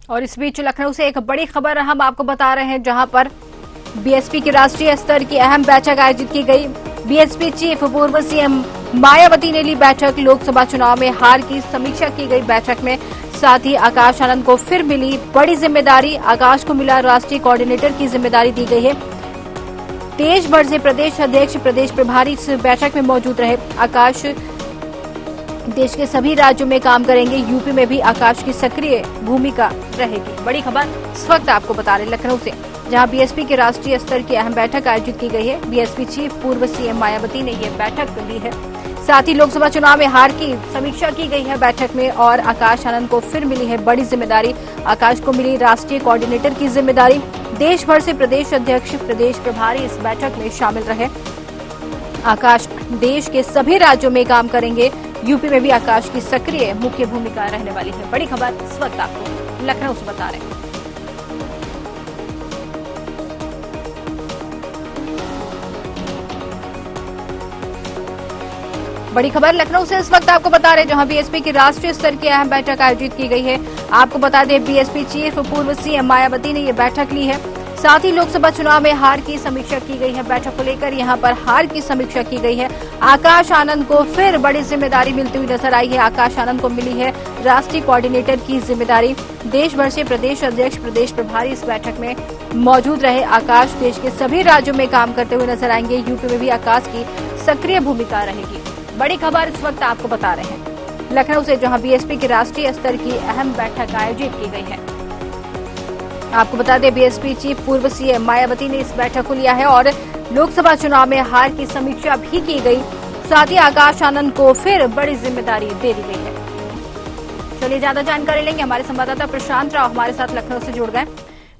और इस बीच लखनऊ से एक बड़ी खबर हम आपको बता रहे हैं, जहां पर बीएसपी की राष्ट्रीय स्तर की अहम बैठक आयोजित की गई। बीएसपी चीफ पूर्व सीएम मायावती ने ली बैठक। लोकसभा चुनाव में हार की समीक्षा की गई बैठक में। साथ ही आकाश आनंद को फिर मिली बड़ी जिम्मेदारी। आकाश को मिला राष्ट्रीय कोऑर्डिनेटर की जिम्मेदारी दी गई है। देश भर से प्रदेश अध्यक्ष, प्रदेश प्रभारी इस बैठक में मौजूद रहे। आकाश देश के सभी राज्यों में काम करेंगे। यूपी में भी आकाश की सक्रिय भूमिका रहेगी। बड़ी खबर इस वक्त आपको बता रहे लखनऊ से, जहां बीएसपी के राष्ट्रीय स्तर की अहम बैठक आयोजित की गई है। बीएसपी चीफ पूर्व सीएम मायावती ने यह बैठक ली है। साथ ही लोकसभा चुनाव में हार की समीक्षा की गई है बैठक में। और आकाश आनंद को फिर मिली है बड़ी जिम्मेदारी। आकाश को मिली राष्ट्रीय कोऑर्डिनेटर की जिम्मेदारी। देश भर से प्रदेश अध्यक्ष, प्रदेश प्रभारी इस बैठक में शामिल रहे। आकाश देश के सभी राज्यों में काम करेंगे। यूपी में भी आकाश की सक्रिय मुख्य भूमिका रहने वाली है। बड़ी खबर इस वक्त आपको लखनऊ से बता रहे हैं। बड़ी खबर लखनऊ से इस वक्त आपको बता रहे हैं, जहां बीएसपी की राष्ट्रीय स्तर की अहम बैठक आयोजित की गई है। आपको बता दें, बीएसपी चीफ पूर्व सीएम मायावती ने यह बैठक ली है। साथ ही लोकसभा चुनाव में हार की समीक्षा की गई है। बैठक को लेकर यहां पर हार की समीक्षा की गई है। आकाश आनंद को फिर बड़ी जिम्मेदारी मिलती हुई नजर आई है। आकाश आनंद को मिली है राष्ट्रीय कोऑर्डिनेटर की जिम्मेदारी। देश भर से प्रदेश अध्यक्ष, प्रदेश प्रभारी इस बैठक में मौजूद रहे। आकाश देश के सभी राज्यों में काम करते हुए नजर आएंगे। यूपी में भी आकाश की सक्रिय भूमिका रहेगी। बड़ी खबर इस वक्त आपको बता रहे हैं लखनऊ से, जहां बीएसपी की राष्ट्रीय स्तर की अहम बैठक आयोजित की गई है। आपको बता दें, बीएसपी चीफ पूर्व सीएम मायावती ने इस बैठक को लिया है और लोकसभा चुनाव में हार की समीक्षा भी की गई। साथ ही आकाश आनंद को फिर बड़ी जिम्मेदारी दे दी गई है। चलिए ज्यादा जानकारी लेंगे, हमारे संवाददाता प्रशांत राव हमारे साथ लखनऊ से जुड़ गए।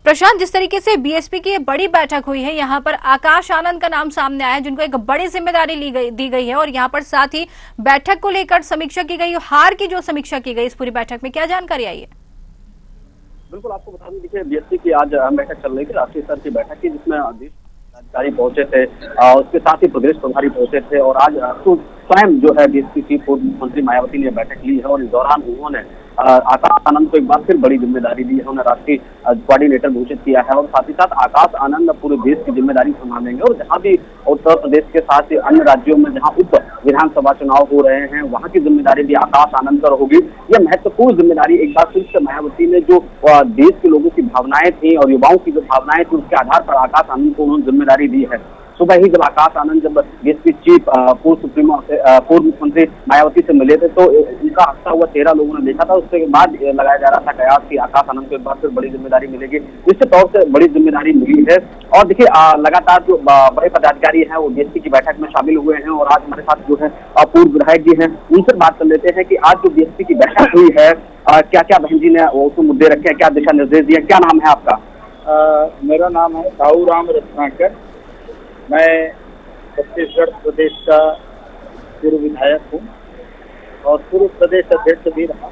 प्रशांत, जिस तरीके से बीएसपी की बड़ी बैठक हुई है, यहाँ पर आकाश आनंद का नाम सामने आया है, जिनको एक बड़ी जिम्मेदारी दी गई है। और यहाँ पर साथ ही बैठक को लेकर समीक्षा की गई, हार की जो समीक्षा की गई इस पूरी बैठक में, क्या जानकारी आई है? बिल्कुल, आपको बता दें, देखिए बीएसपी की आज अहम बैठक चल रही थी, राष्ट्रीय स्तर की बैठक की, जिसमें अधिकारी पहुंचे थे, उसके साथ ही प्रदेश प्रभारी पहुंचे थे। और आज स्वयं जो है बीएसपी चीफ पूर्व मुख्यमंत्री मायावती ने बैठक ली है। और इस दौरान उन्होंने आकाश आनंद को एक बार फिर बड़ी जिम्मेदारी दी है। उन्होंने राष्ट्रीय कोऑर्डिनेटर घोषित किया है। और साथ ही साथ आकाश आनंद पूरे देश की जिम्मेदारी संभालेंगे। और जहां भी उत्तर प्रदेश के साथ ही अन्य राज्यों में जहां उप विधानसभा चुनाव हो रहे हैं, वहां की जिम्मेदारी भी आकाश आनंद पर होगी। यह महत्वपूर्ण जिम्मेदारी एक बार फिर से मायावती ने जो देश के लोगों की भावनाएं थी और युवाओं की जो भावनाएं थी, उसके आधार पर आकाश आनंद को उन्होंने जिम्मेदारी दी है। सुबह ही जब आकाश आनंद जब बीएसपी चीफ पूर्व मुख्यमंत्री मायावती से मिले थे, तो उनका हंसता हुआ चेहरा लोगों ने देखा था। उसके बाद लगाया जा रहा था कयास कि आकाश आनंद को एक बार फिर बड़ी जिम्मेदारी मिलेगी। निश्चित तौर से बड़ी जिम्मेदारी मिली है। और देखिए, लगातार जो बड़े पदाधिकारी हैं वो बीएसपी की बैठक में शामिल हुए हैं। और आज हमारे साथ जो है पूर्व विधायक जी हैं, उनसे बात कर लेते हैं कि आज जो बीएसपी की बैठक हुई है, क्या क्या बहन जी ने उसमें मुद्दे रखे हैं, क्या दिशा निर्देश दिए, क्या नाम है आपका? मेरा नाम है साहूराम रत्नाकर। मैं छत्तीसगढ़ प्रदेश का पूर्व विधायक हूँ और पूर्व प्रदेश अध्यक्ष भी रहा,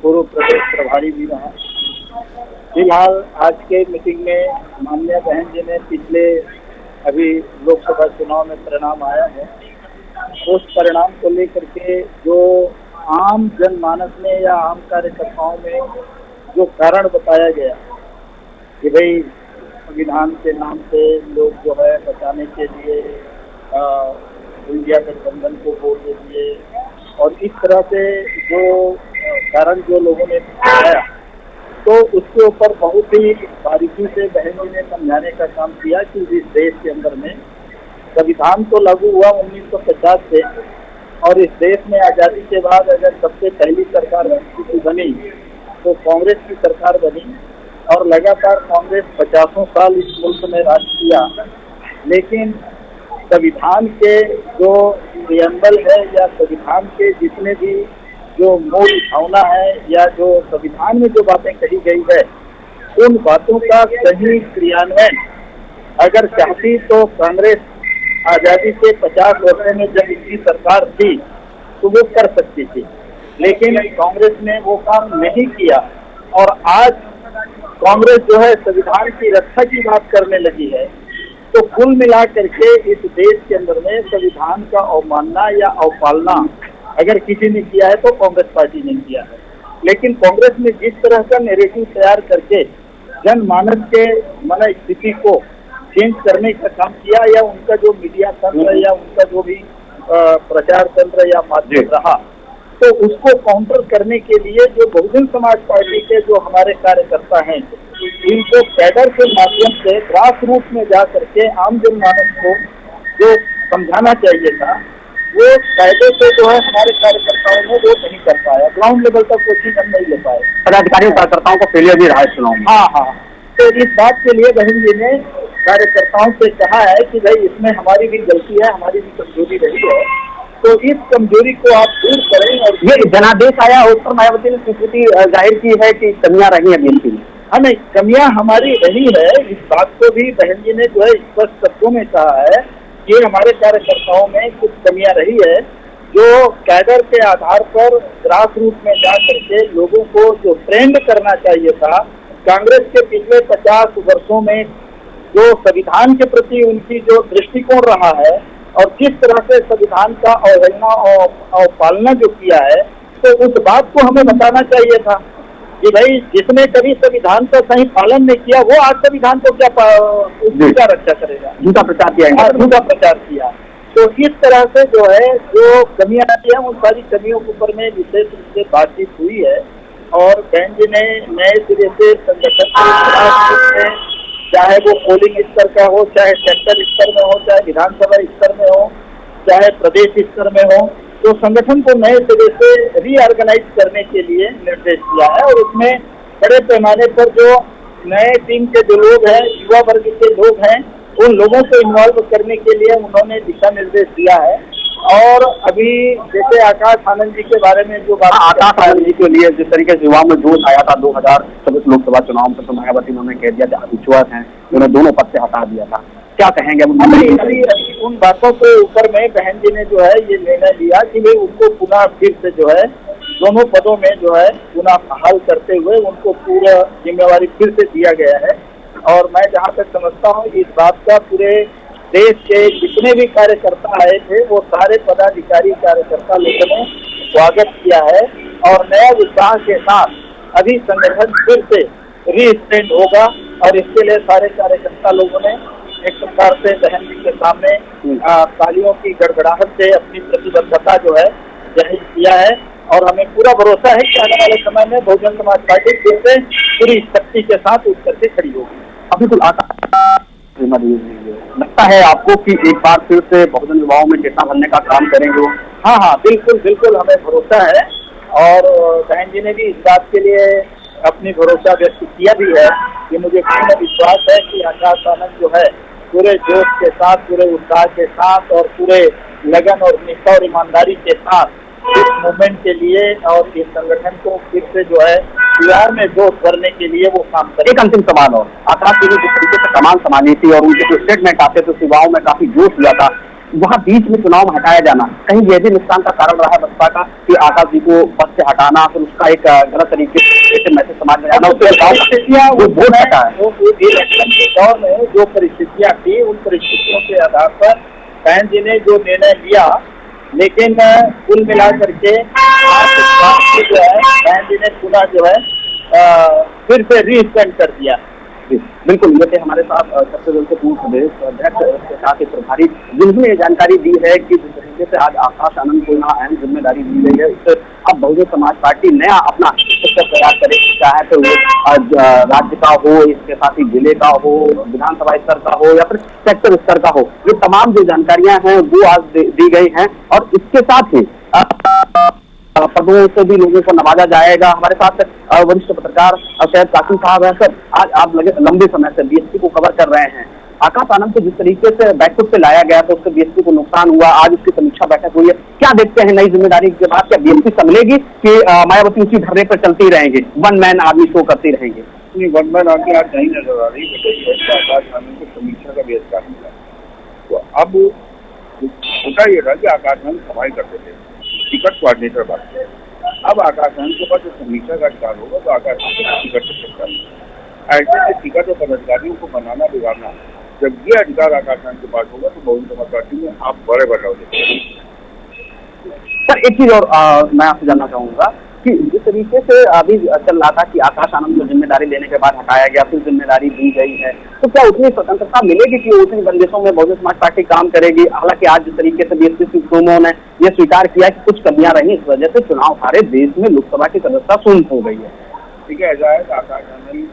पूर्व प्रदेश प्रभारी भी रहा। फिलहाल आज के मीटिंग में माननीय बहन जी ने पिछले अभी लोकसभा चुनाव में परिणाम आया है, उस परिणाम को लेकर के जो आम जनमानस में या आम कार्यकर्ताओं में जो कारण बताया गया कि भाई संविधान के नाम से लोग जो है बचाने के लिए इंडिया गठबंधन को वोट दे दिए, और इस तरह से जो कारण जो लोगों ने बताया, तो उसके ऊपर बहुत ही बारीकी से बहन जी ने समझाने का काम किया कि इस देश के अंदर में संविधान तो लागू हुआ 1950 से, और इस देश में आज़ादी के बाद अगर सबसे पहली सरकार बनी तो कांग्रेस की सरकार बनी। और लगातार कांग्रेस 50 साल इस मुल्क में राज किया, लेकिन संविधान के जो प्रियम्बल है या संविधान के जितने भी जो मूल भावना है या जो संविधान में जो बातें कही गई है, उन बातों का सही क्रियान्वयन अगर चाहती तो कांग्रेस आज़ादी के 50 वर्षों में जब इसकी सरकार थी तो वो कर सकती थी, लेकिन कांग्रेस ने वो काम नहीं किया। और आज कांग्रेस जो है संविधान की रक्षा की बात करने लगी है। तो कुल मिला करके इस देश के अंदर में संविधान का अवमानना या अवपालना अगर किसी ने किया है तो कांग्रेस पार्टी ने किया है। लेकिन कांग्रेस ने जिस तरह का नैरेटिव तैयार करके जनमानस के स्थिति को चेंज करने का काम किया, या उनका जो मीडिया तंत्र या उनका जो भी प्रचार तंत्र या माध्यम रहा, तो उसको काउंटर करने के लिए जो बहुजन समाज पार्टी के जो हमारे कार्यकर्ता हैं, इनको कैडर के माध्यम से ग्रास रूट में जा करके आम जनमानस को जो समझाना चाहिए था, वो कायदे से जो है हमारे कार्यकर्ताओं ने वो नहीं कर पाया। ग्राउंड लेवल तक कोचिंग हम नहीं ले पाए। पदाधिकारियों कार्यकर्ताओं को फेलियर भी रहा है चुनाव में। हाँ, तो इस बात के लिए बहन जी ने कार्यकर्ताओं से कहा है कि भाई इसमें हमारी भी गलती है, हमारी भी कमजोरी रही है, तो इस कमजोरी को आप दूर करें। और ये जनादेश आया, उस पर मायावती ने स्वीकृति जाहिर की है कि कमियां रही हैं बीएसपी में। हाँ, नहीं, कमियां हमारी रही है, इस बात को भी बहन जी ने जो है स्पष्ट शब्दों में कहा है कि हमारे कार्यकर्ताओं में कुछ कमियां रही है, जो कैडर के आधार पर ग्रास रूट में जा करके लोगों को जो ट्रेंड करना चाहिए था। कांग्रेस के पिछले 50 वर्षों में जो संविधान के प्रति उनकी जो दृष्टिकोण रहा है और किस तरह से संविधान का अवहेलना और पालना जो किया है, तो उस बात को हमें बताना चाहिए था कि भाई जिसने कभी संविधान का सही पालन नहीं किया, वो आज संविधान को क्या रक्षा करेगा। झूठा प्रचार किया, झूठा प्रचार किया। तो इस तरह से जो है जो कमियां आई हैं, उन सारी कमियों के ऊपर में विशेष रूप से बातचीत हुई है। और बहन जी ने नए सिरे से संगठन के, चाहे वो पोलिंग स्तर का हो, चाहे सेक्टर स्तर में हो, चाहे विधानसभा स्तर में हो, चाहे प्रदेश स्तर में हो, तो संगठन को नए सिरे से रीऑर्गेनाइज करने के लिए निर्देश दिया है। और उसमें बड़े पैमाने पर जो नए टीम के जो लोग हैं, युवा वर्ग के लोग हैं, उन लोगों को इन्वॉल्व करने के लिए उन्होंने दिशा निर्देश दिया है। और अभी जैसे आकाश आनंद जी के बारे में जो बात, आकाश आनंद जी के लिए जिस तरीके से युवाओं में जोश आया था 2024 लोकसभा चुनाव में, तो मायावती उन्होंने कह दिया था अविश्वास है, उन्होंने दोनों पद से हटा दिया था। क्या कहेंगे अभी उन बातों के ऊपर में बहन जी ने जो है ये निर्णय लिया कि वे उनको पुनः फिर से जो है दोनों पदों में जो है पुनः बहाल करते हुए उनको पूरा जिम्मेवारी फिर से दिया गया है। और मैं जहाँ तक समझता हूँ इस बात का पूरे देश के जितने भी कार्यकर्ता आए थे, वो सारे पदाधिकारी कार्यकर्ता लोगों ने स्वागत किया है। और नया उत्साह के साथ अभी संगठन फिर से रीस्टैंड होगा। और इसके लिए सारे कार्यकर्ता लोगों ने एक प्रकार से बहन जी के सामने तालियों की गड़गड़ाहट से अपनी प्रतिबद्धता जो है जाहिर किया है। और हमें पूरा भरोसा है कि आने वाले समय में बहुजन समाज पार्टी फिर से पूरी शक्ति के साथ उठ करके खड़ी होगी। बिल्कुल लगता है आपको कि एक बार फिर से बहुजन युवाओं में चेतना भरने का काम करेंगे वो? हाँ, बिल्कुल हमें भरोसा है। और बहन जी ने भी इस बात के लिए अपनी भरोसा व्यक्त किया भी है कि मुझे पूर्ण विश्वास है कि आकाश आनंद जो है पूरे जोश के साथ, पूरे उत्साह के साथ और पूरे लगन और निष्ठा और ईमानदारी के साथ इस मूवमेंट के लिए और इस संगठन को फिर से जो है बिहार में जोश भरने के लिए वो काम करें। एक अंतिम सवाल और, आकाश जी ने जिस तरीके से कमान संभाली थी और उनके जो स्टेटमेंट आते थे युवाओं में काफी जोश हुआ था, वहाँ बीच में चुनाव हटाया जाना कहीं यह भी नुकसान का कारण रहा है बसपा का कि आकाश जी को पद से हटाना, फिर उसका एक गलत तरीके से मैसेज समाज में जाना, परिस्थितियाँ वो वोट हटा है। इलेक्शन के दौर में जो परिस्थितियाँ थी, उन परिस्थितियों के आधार पर बहन जी ने जो निर्णय लिया, लेकिन कुल मिला करके जो है बहन जी ने पुनः जो है फिर से रीस्टैंड कर दिया। बिल्कुल, ये थे हमारे साथ छत्तीसगढ़ के पूर्व प्रदेश अध्यक्ष के साथ प्रभारी, जिन्होंने ये जानकारी दी है कि जिस तरीके से आज आकाश आनंद को यहाँ अहम जिम्मेदारी दी गई है, उससे अब बहुजन समाज पार्टी नया अपना स्तर तैयार करेगी, चाहे तो वो राज्य का हो, इसके साथ ही जिले का हो, विधानसभा स्तर का हो या फिर सेक्टर स्तर का हो। ये तमाम जो जानकारियां हैं वो आज दी गई हैं। और इसके साथ ही पदों से भी लोगों को नवाजा जाएगा। हमारे साथ वरिष्ठ पत्रकार सैयद कासिम साहब है। सर, आज आप लंबे समय से बीएसपी को कवर कर रहे हैं। आकाश आनंद को जिस तरीके से बैकफुट पे लाया गया था, उससे बीएसपी को नुकसान हुआ, आज उसकी समीक्षा बैठक हुई है, क्या देखते हैं नई जिम्मेदारी के बाद? क्या बीएसपी संभलेगी कि मायावती उसी धरने पर चलती रहेंगे, वन मैन आर्मी शो करती रहेंगे? वन मैन आर्मी आज नहीं नजर आ रही। आकाश आनंद को समीक्षा का भी अधिकार मिला, तो अब होता ये था कि आकाश आनंद सफाई करते थे, टिकट कोऑर्डिनेटर बात है। अब आकाश आनंद के पास जो समीक्षा का अधिकार होगा तो आकाश आनंद टिकट से सकता है। ऐसे टिकट और पदाधिकारियों को बनाना बिगाड़ना, जब ये अधिकार आकाश आनंद के पास होगा तो बहुजन समाज पार्टी में आप बड़े बदलाव देखेंगे। सर, एक चीज और मैं आपसे जानना चाहूंगा कि जिस तरीके से अभी चल रहा था कि आकाश आनंद को जिम्मेदारी लेने के बाद हटाया गया, फिर जिम्मेदारी दी गई है, तो क्या उतनी स्वतंत्रता मिलेगी कि उतनी बंदिशों में बहुजन समाज पार्टी काम करेगी? हालांकि आज जिस तरीके से बीएसपी सुप्रीमो ने यह स्वीकार किया कि कुछ कमियां रही, इस वजह से चुनाव हारे देश में लोकसभा की सदस्यता शून्य हो गई है। ठीक है, ऐसा है कि आकाश आनंद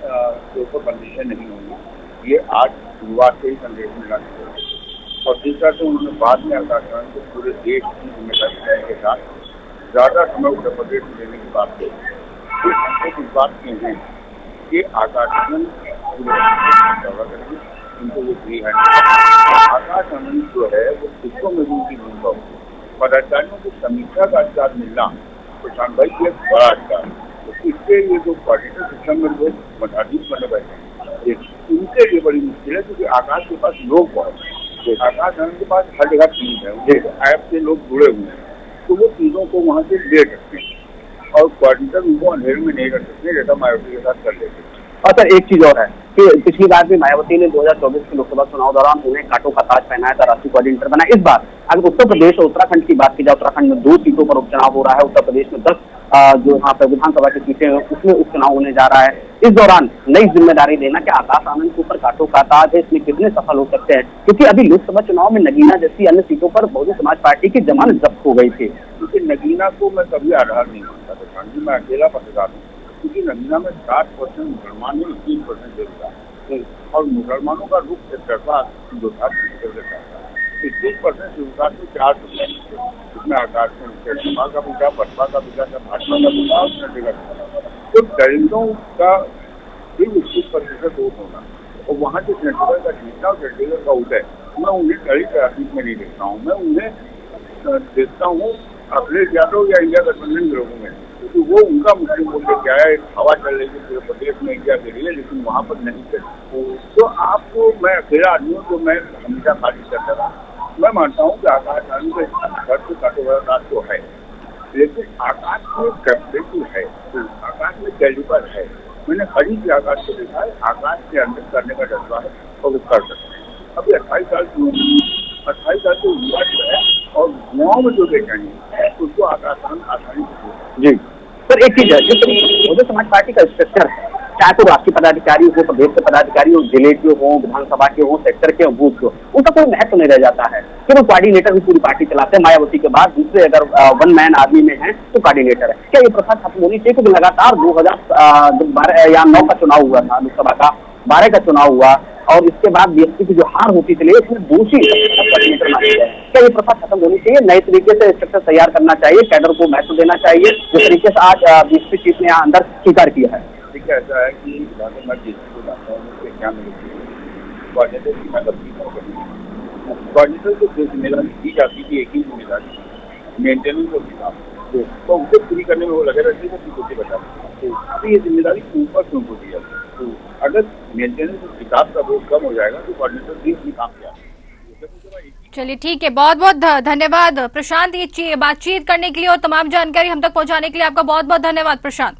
के ऊपर बंदिशें नहीं होंगी, ये आज शुरुआत से ही संदेश मिला और दूसरा से उन्होंने बाद में आकाश आनंद को पूरे देश की जिम्मेदारी देने के साथ ज्यादा समय उत्तर प्रदेश में देने की बात की। एक इस बात की है कि आकाश आनंद दौरा करेंगे, उनको ये फ्री है। आकाश आनंद जो है वो शिक्षकों में भी उनकी भूमिका होगी। पदाधिकारियों को समीक्षा का अधिकार मिलना प्रशांत भाई की एक बड़ा अधिकार है। तो इससे ये जो कोऑर्डिनेटर सिस्टम में लोग मठाधीश बने बैठे हैं, उनके लिए बड़ी मुश्किल है, क्योंकि आकाश के पास लोग बहुत है। आकाश आनंद के पास हर जगह टीम है, उनके ऐप से लोग जुड़े हुए हैं, तो वो चीजों को वहाँ से ले सकते हैं और कोऑर्डिनेटर उनको अंधेरे में नहीं कर सकते, जैसा मायावती के साथ कर लेते हैं। और सर एक चीज और है कि पिछली बार भी मायावती ने 2024 के लोकसभा चुनाव दौरान उन्हें कांटों का ताज पहनाया था, राष्ट्रीय कोऑर्डिनेटर बनाया। इस बार अगर उत्तर प्रदेश और उत्तराखंड की बात की जाए, उत्तराखंड में 2 सीटों पर उपचुनाव हो रहा है, उत्तर प्रदेश में 10 जो यहाँ पर विधानसभा की सीटें हैं उसमें उपचुनाव होने जा रहा है। इस दौरान नई जिम्मेदारी देना कि आकाश आनंद के ऊपर कांटों का ताज है, इसमें कितने सफल हो सकते हैं? क्योंकि अभी लोकसभा चुनाव में नगीना जैसी अन्य सीटों पर बहुजन समाज पार्टी की जमानत जब्त हो गई थी। क्योंकि नगीना को मैं कभी आधार नहीं मानता था, गांधी मैं अकेला पत्रकार हूँ, क्योंकि नगीना में 60% मुसलमान है, 21% देवता, और मुसलमानों का रुख एक तरफा हिंदुस्तान देता था। 21% हिंदुस्तान में 4%, इसमें आकाश में सपा का बिका, बसपा का बिका, भाजपा का बिका और चंडीगढ़ का। तो दलितों का भी 21% वोट होना और वहाँ से चंडीगढ़ का जीतना और चंडीगढ़ का उदय, मैं उन्हें दलित राजनीति में नहीं देखता हूँ। मैं उन्हें देखता हूँ अखिलेश यादव या इंडिया गठबंधन के लोगों में, क्योंकि वो उनका मुस्लिम बोल के क्या है, हवा चल रही है पूरे प्रदेश में इंडिया के लिए, लेकिन वहाँ पर नहीं चली। तो आपको मैं अकेला आदमी हूँ, तो मैं हमेशा खारिज करता था। मैं मानता हूँ कि आकाश आनंद के घर से काटोबार तो है, लेकिन आकाश में कैपेबिलिटी है, आकाश में कैलिबर है। मैंने खड़ी से आकाश को देखा है, आकाश के अंदर करने का जज्बा है और वो कर सकते हैं। अभी 28 साल की उम्र, 28 साल की युवा जो है और गाँव में जो देखेंगे उसको आकाश आनंद आसानी से। जी सर, एक चीज है, जिस तरीके बहुजन समाज पार्टी का स्ट्रक्चर है, चाहे तो राष्ट्रीय पदाधिकारी हो, प्रदेश के पदाधिकारी हो, जिले के हो, विधानसभा के हो, सेक्टर के हो, बूथ के हो, उनका कोई महत्व नहीं रह जाता है। केवल कोऑर्डिनेटर भी पूरी पार्टी चलाते हैं। मायावती के बाद दूसरे अगर वन मैन आर्मी में है तो कोऑर्डिनेटर है। क्या ये प्रथा खत्म होनी चाहिए? क्योंकि लगातार 2012 या 9 का चुनाव हुआ था, लोकसभा का 12 का चुनाव हुआ और इसके बाद बीएसपी की जो हार होती चली, इसमें दोषी कोऑर्डिनेटर माने गए। क्या ये प्रथा खत्म होनी चाहिए? नए तरीके से स्ट्रक्चर तैयार करना चाहिए, कैडर को महत्व देना चाहिए, जिस तरीके से आज बीएसपी चीफ ने यहाँ अंदर स्वीकार किया है। देखिए, ऐसा है कि मैं बीएसपी को जानता हूँ, मुझे क्या मिलती है कोऑर्डिनेटर की, मैं गलती नहीं करूँगी। कोऑर्डिनेटर को जो जिम्मेदारी दी जाती थी, एक ही जिम्मेदारी मेंटेनेंस और किताब, तो उसे पूरी करने में वो लगे रहते थे, कुछ बचा। तो ये जिम्मेदारी ऊपर से उनको दी जाती है। अगर मेंटेनेंस और किताब का बोझ कम हो जाएगा तो कोऑर्डिनेटर भी अपनी काम किया। चलिए ठीक है, बहुत बहुत धन्यवाद प्रशांत, ये बातचीत करने के लिए और तमाम जानकारी हम तक पहुंचाने के लिए आपका बहुत बहुत धन्यवाद प्रशांत।